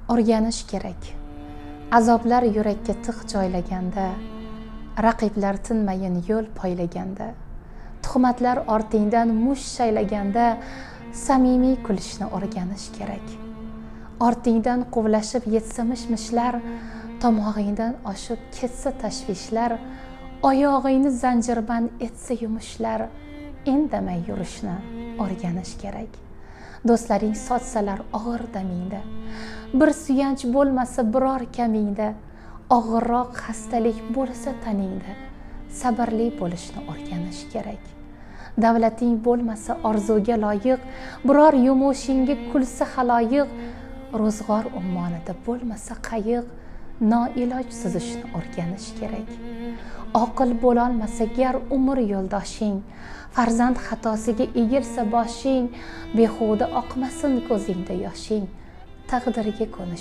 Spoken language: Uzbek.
O'rganish kerak. Azoblar yurakka tig' joylaganda, raqiblar tinmayin yo'l poylaganda, tuhmatlar ortingdan mush shaylaganda, samimiy kulishni o'rganish kerak. Ortingdan quvlashib yetsa mish-mishlar, tomog'ingdan oshib ketsa tashvishlar, oyog'ingni zanjirband etsa yumushlar, indamay yurishni o'rganish kerak. Do'stlaring sotsalar og'ir damingda, bir suyanch bo'lmasa biror kamingda, og'irroq xastalik bo'lsa taningda, sabrli bo'lishni o'rganish kerak. Davlating bo'lmasa orzuga loyiq, biror yumushingga kulsa xaloyiq, ro'zg'or ummonida bo'lmasa qayiq, noiloj suzishni o'rganish kerak. Oqil bo'lolmasa gar umr yo'ldoshing, farzand xatosiga egilsa boshing, behuda oqmasin ko'zingda yoshing, taqdirga ko'nish